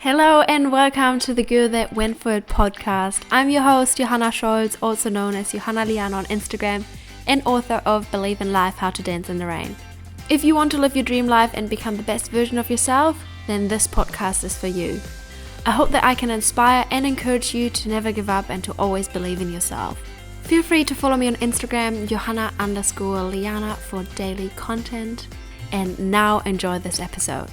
Hello and welcome to the Girl That Went For It podcast. I'm your host, Johanna Scholz, also known as Johanna Lian on Instagram, and author of Believe in Life, How to Dance in the Rain. If you want to live your dream life and become the best version of yourself, then this podcast is for you. I hope that I can inspire and encourage you to never give up and to always believe in yourself. Feel free to follow me on Instagram, Johanna_Liana, for daily content. And now enjoy this episode.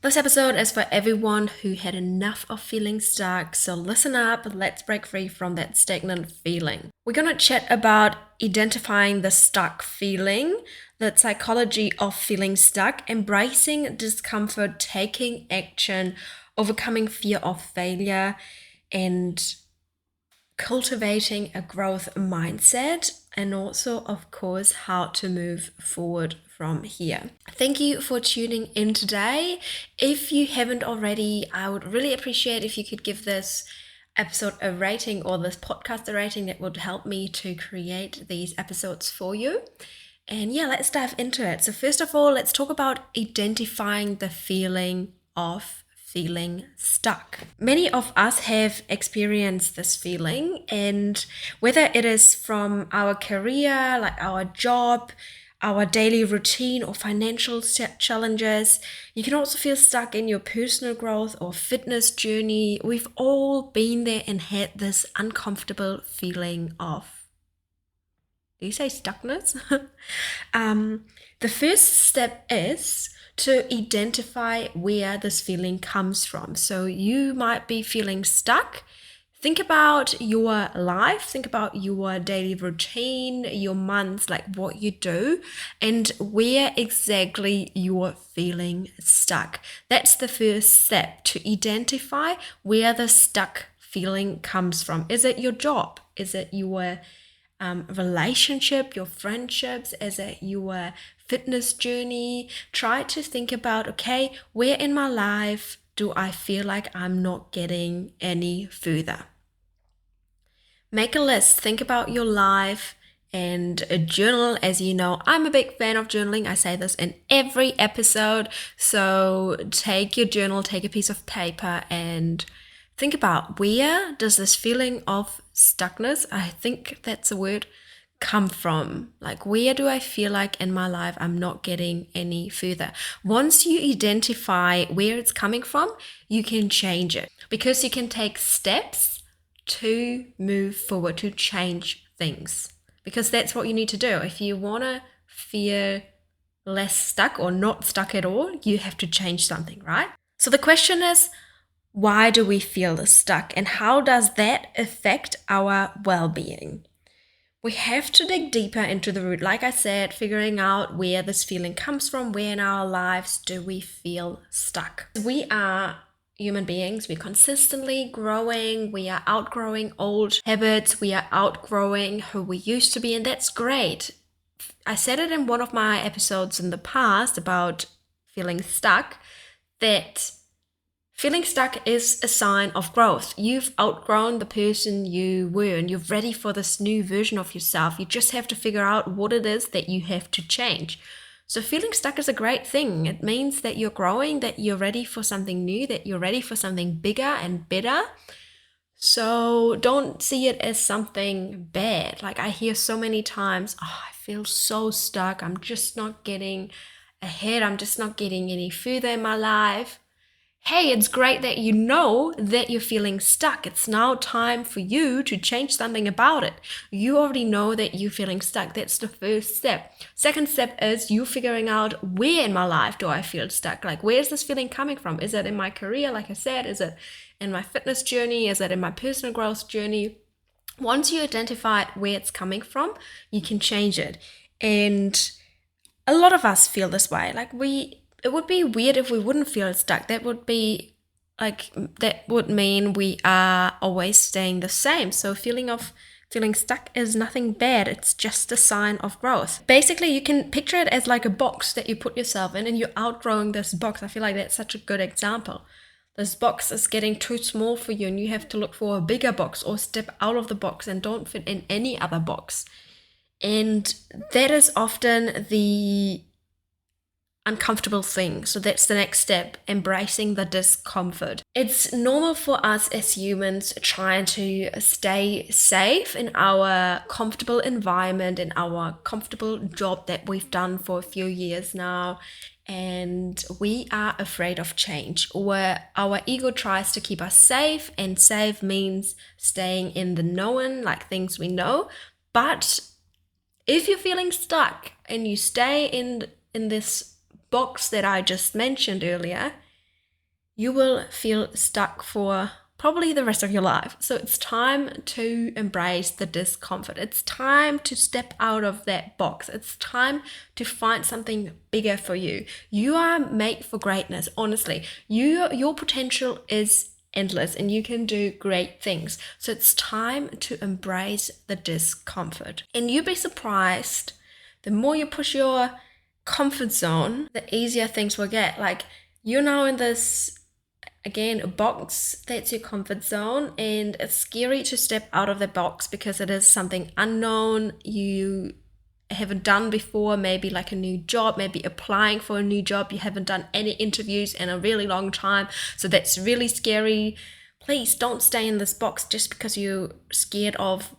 This episode is for everyone who had enough of feeling stuck, so listen up, let's break free from that stagnant feeling. We're going to chat about identifying the stuck feeling, the psychology of feeling stuck, embracing discomfort, taking action, overcoming fear of failure, and cultivating a growth mindset, and also, of course, how to move forward from here. Thank you for tuning in today. If you haven't already, I would really appreciate if you could give this episode a rating or this podcast a rating. That would help me to create these episodes for you. And yeah, let's dive into it. So first of all, let's talk about identifying the feeling of feeling stuck. Many of us have experienced this feeling, and whether it is from our career, like our job, our daily routine, or financial challenges, you can also feel stuck in your personal growth or fitness journey. We've all been there and had this uncomfortable feeling of, do you say stuckness? The first step is to identify where this feeling comes from. So you might be feeling stuck. Think about your life, think about your daily routine, your months, like what you do, and where exactly you're feeling stuck. That's the first step, to identify where the stuck feeling comes from. Is it your job? Is it your relationship, your friendships? Is it your fitness journey? Try to think about, okay, where in my life do I feel like I'm not getting any further? Make a list, think about your life, and a journal. As you know, I'm a big fan of journaling. I say this in every episode. So take your journal, take a piece of paper, and think about, where does this feeling of stuckness, I think that's a word, come from? Like, where do I feel like in my life I'm not getting any further? Once you identify where it's coming from, you can change it, because you can take steps to move forward, to change things, because that's what you need to do. If you want to feel less stuck or not stuck at all, you have to change something, right? So the question is, why do we feel stuck, and how does that affect our well-being? We have to dig deeper into the root. Like I said, figuring out where this feeling comes from. Where in our lives do we feel stuck? We are human beings. We're consistently growing. We are outgrowing old habits. We are outgrowing who we used to be, and that's great. I said it in one of my episodes in the past about feeling stuck, that feeling stuck is a sign of growth. You've outgrown the person you were, and you're ready for this new version of yourself. You just have to figure out what it is that you have to change. So feeling stuck is a great thing. It means that you're growing, that you're ready for something new, that you're ready for something bigger and better. So don't see it as something bad. Like, I hear so many times, I feel so stuck. I'm just not getting ahead. I'm just not getting any further in my life. Hey, it's great that you know that you're feeling stuck. It's now time for you to change something about it. You already know that you're feeling stuck. That's the first step. Second step is you figuring out, where in my life do I feel stuck? Like, where's this feeling coming from? Is it in my career, like I said? Is it in my fitness journey? Is it in my personal growth journey? Once you identify where it's coming from, you can change it. And a lot of us feel this way. Like, it would be weird if we wouldn't feel stuck. That would mean we are always staying the same. So feeling stuck is nothing bad. It's just a sign of growth. Basically, you can picture it as like a box that you put yourself in, and you're outgrowing this box. I feel like that's such a good example. This box is getting too small for you, and you have to look for a bigger box or step out of the box and don't fit in any other box. And that is often the uncomfortable thing. So that's the next step, embracing the discomfort. It's normal for us as humans trying to stay safe in our comfortable environment, in our comfortable job that we've done for a few years now. And we are afraid of change, or our ego tries to keep us safe, and safe means staying in the known, like things we know. But if you're feeling stuck and you stay in this box that I just mentioned earlier, you will feel stuck for probably the rest of your life. So it's time to embrace the discomfort. It's time to step out of that box. It's time to find something bigger for you. You are made for greatness, honestly. Your potential is endless and you can do great things. So it's time to embrace the discomfort. And you'd be surprised, the more you push your comfort zone, the easier things will get. Like, you're now in this, again, a box that's your comfort zone, and it's scary to step out of the box because it is something unknown you haven't done before, maybe like a new job, maybe applying for a new job. You haven't done any interviews in a really long time, so that's really scary. Please don't stay in this box just because you're scared of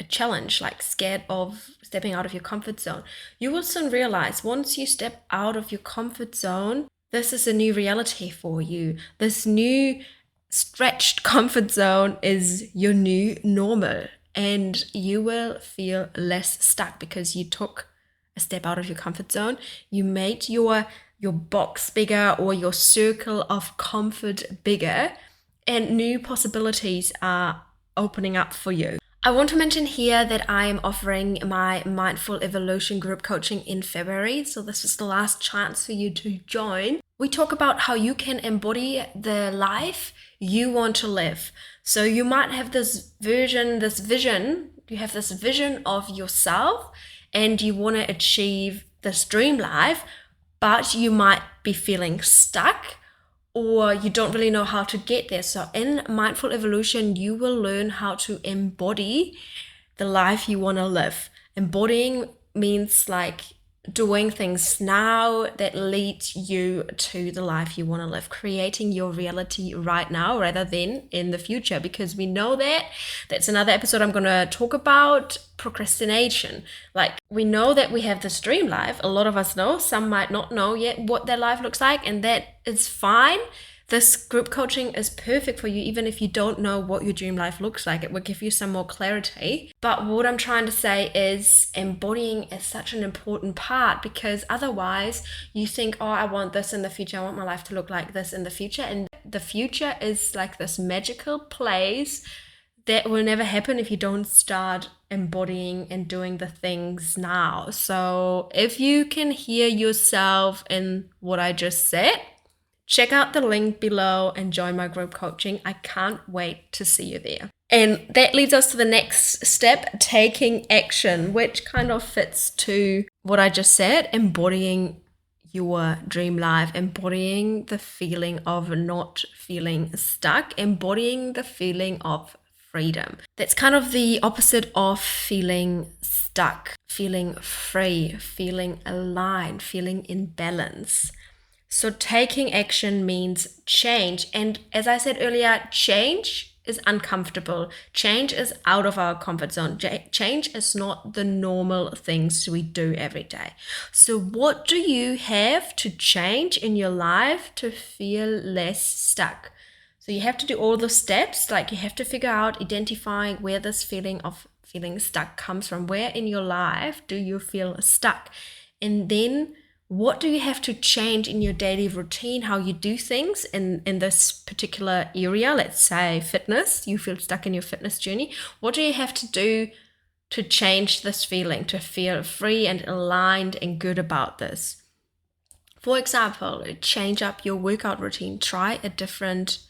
a challenge, like scared of stepping out of your comfort zone. You will soon realize, once you step out of your comfort zone, this is a new reality for you. This new stretched comfort zone is your new normal, and you will feel less stuck because you took a step out of your comfort zone. You made your box bigger, or your circle of comfort bigger, and new possibilities are opening up for you. I want to mention here that I am offering my Mindful Evolution group coaching in February. So this is the last chance for you to join. We talk about how you can embody the life you want to live. So you might have this vision, you have this vision of yourself and you want to achieve this dream life, but you might be feeling stuck, or you don't really know how to get there. So in Mindful Evolution, you will learn how to embody the life you want to live. Embodying means like doing things now that lead you to the life you want to live, creating your reality right now rather than in the future, because we know that's another episode I'm going to talk about, procrastination. Like, we know that we have this dream life. A lot of us know, some might not know yet what their life looks like, and that is fine. This group coaching is perfect for you, even if you don't know what your dream life looks like. It will give you some more clarity. But what I'm trying to say is, embodying is such an important part, because otherwise you think, oh, I want this in the future. I want my life to look like this in the future. And the future is like this magical place that will never happen if you don't start embodying and doing the things now. So if you can hear yourself in what I just said, check out the link below and join my group coaching. I can't wait to see you there. And that leads us to the next step, taking action, which kind of fits to what I just said, embodying your dream life, embodying the feeling of not feeling stuck, embodying the feeling of freedom. That's kind of the opposite of feeling stuck, feeling free, feeling aligned, feeling in balance. So taking action means change. And as I said earlier, change is uncomfortable. Change is out of our comfort zone. Change is not the normal things we do every day. So what do you have to change in your life to feel less stuck? So you have to do all the steps. Like, you have to figure out, identifying where this feeling of feeling stuck comes from. Where in your life do you feel stuck? And then what do you have to change in your daily routine, how you do things in this particular area? Let's say fitness, you feel stuck in your fitness journey. What do you have to do to change this feeling, to feel free and aligned and good about this? For example, change up your workout routine, try a different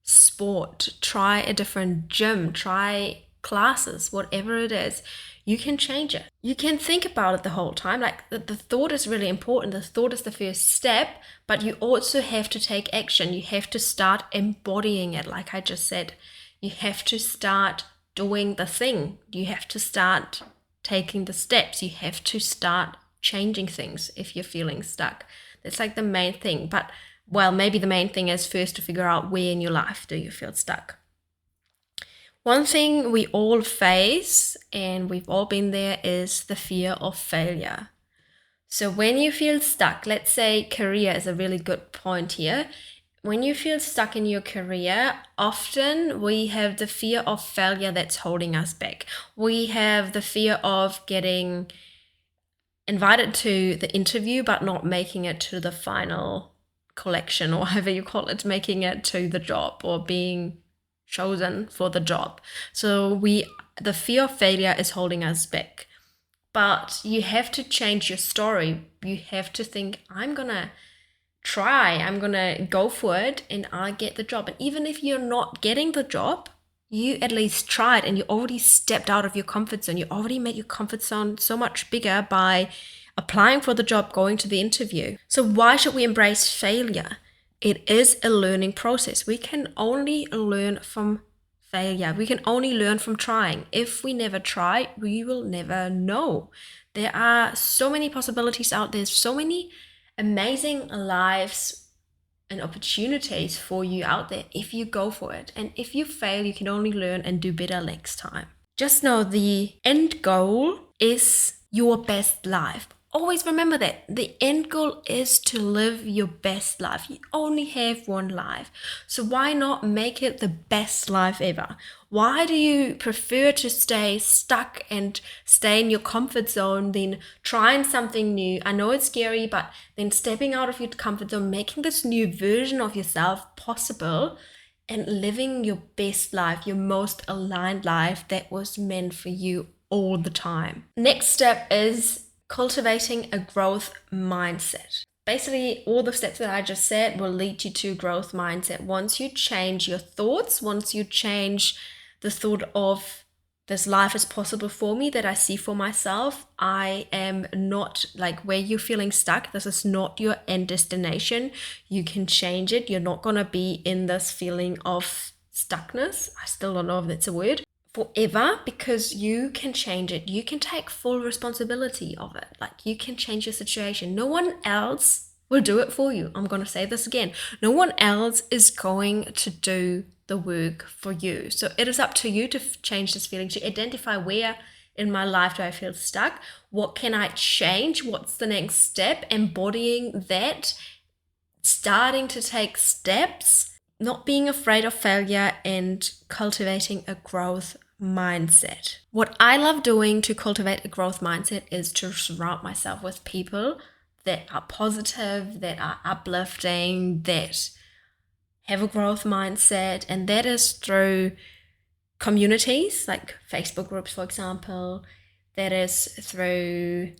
sport, try a different gym, try classes, whatever it is. You can change it. You can think about it the whole time. Like, the thought is really important. The thought is the first step, but you also have to take action. You have to start embodying it. Like I just said, you have to start doing the thing. You have to start taking the steps. You have to start changing things if you're feeling stuck. That's like the main thing. But, well, maybe the main thing is first to figure out where in your life do you feel stuck. One thing we all face, and we've all been there, is the fear of failure. So when you feel stuck, let's say career is a really good point here. When you feel stuck in your career, often we have the fear of failure that's holding us back. We have the fear of getting invited to the interview but not making it to the final collection, or however you call it, making it to the job or being chosen for the job. So the fear of failure is holding us back. But you have to change your story. You have to think, I'm gonna go for it and I'll get the job. And even if you're not getting the job, you at least tried and you already stepped out of your comfort zone. You already made your comfort zone so much bigger by applying for the job, going to the interview. So why should we embrace failure? It is a learning process. We can only learn from failure. We can only learn from trying. If we never try, we will never know. There are so many possibilities out there, so many amazing lives and opportunities for you out there if you go for it. And if you fail, you can only learn and do better next time. Just know the end goal is your best life. Always remember that the end goal is to live your best life. You only have one life. So why not make it the best life ever? Why do you prefer to stay stuck and stay in your comfort zone than trying something new? I know it's scary, but then stepping out of your comfort zone, making this new version of yourself possible and living your best life, your most aligned life that was meant for you all the time. Next step is cultivating a growth mindset. Basically, all the steps that I just said will lead you to growth mindset. Once you change your thoughts, once you change the thought of this life is possible for me that I see for myself, I am not like where you're feeling stuck. This is not your end destination. You can change it. You're not going to be in this feeling of stuckness. I still don't know if that's a word. Forever, because you can change it. You can take full responsibility of it. Like, you can change your situation. No one else will do it for you. I'm going to say this again. No one else is going to do the work for you. So it is up to you to change this feeling, to identify where in my life do I feel stuck? What can I change? What's the next step? Embodying that, starting to take steps, not being afraid of failure, and cultivating a growth mindset. What I love doing to cultivate a growth mindset is to surround myself with people that are positive, that are uplifting, that have a growth mindset. And that is through communities like Facebook groups, for example. That is through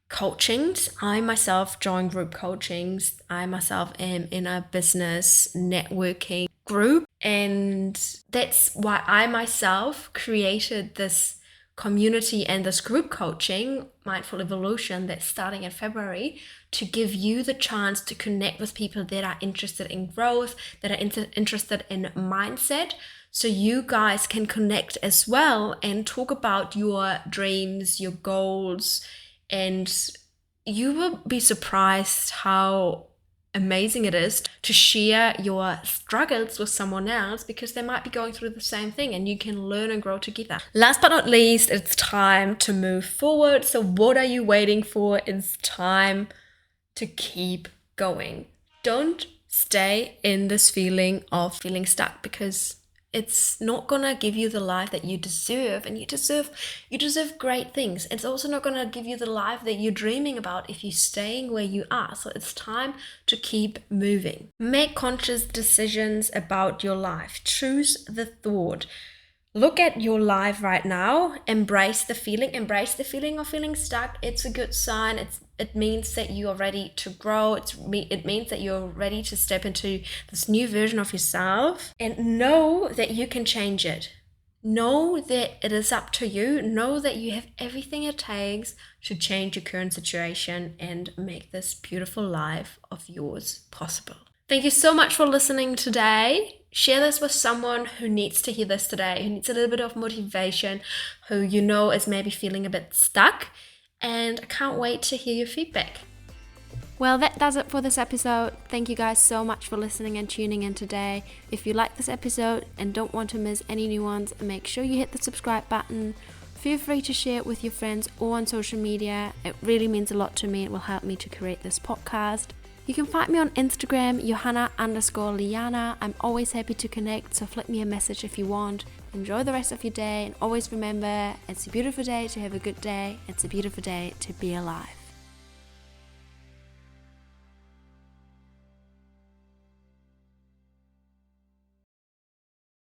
coachings. I myself join group coachings. I myself am in a business networking group, and that's why I myself created this community and this group coaching, Mindful Evolution, that's starting in February, to give you the chance to connect with people that are interested in growth, that are interested in mindset, so you guys can connect as well and talk about your dreams, your goals, and you will be surprised how amazing it is to share your struggles with someone else, because they might be going through the same thing and you can learn and grow together. Last but not least, it's time to move forward. So what are you waiting for? It's time to keep going. Don't stay in this feeling of feeling stuck, because it's not gonna give you the life that you deserve, and you deserve great things. It's also not gonna give you the life that you're dreaming about if you're staying where you are. So it's time to keep moving. Make conscious decisions about your life. Choose the thought. Look at your life right now. Embrace the feeling. Embrace the feeling of feeling stuck. It's a good sign. It means that you are ready to grow. It means that you're ready to step into this new version of yourself. And know that you can change it. Know that it is up to you. Know that you have everything it takes to change your current situation and make this beautiful life of yours possible. Thank you so much for listening today. Share this with someone who needs to hear this today, who needs a little bit of motivation, who you know is maybe feeling a bit stuck. and I can't wait to hear your feedback. Well, that does it for this episode. Thank you guys so much for listening and tuning in today. If you like this episode and don't want to miss any new ones, make sure you hit the subscribe button. Feel free to share it with your friends or on social media. It really means a lot to me. It will help me to create this podcast. You can find me on Instagram, Johanna_Liana. I'm always happy to connect, so flick me a message if you want. Enjoy the rest of your day, and always remember, it's a beautiful day to have a good day. It's a beautiful day to be alive.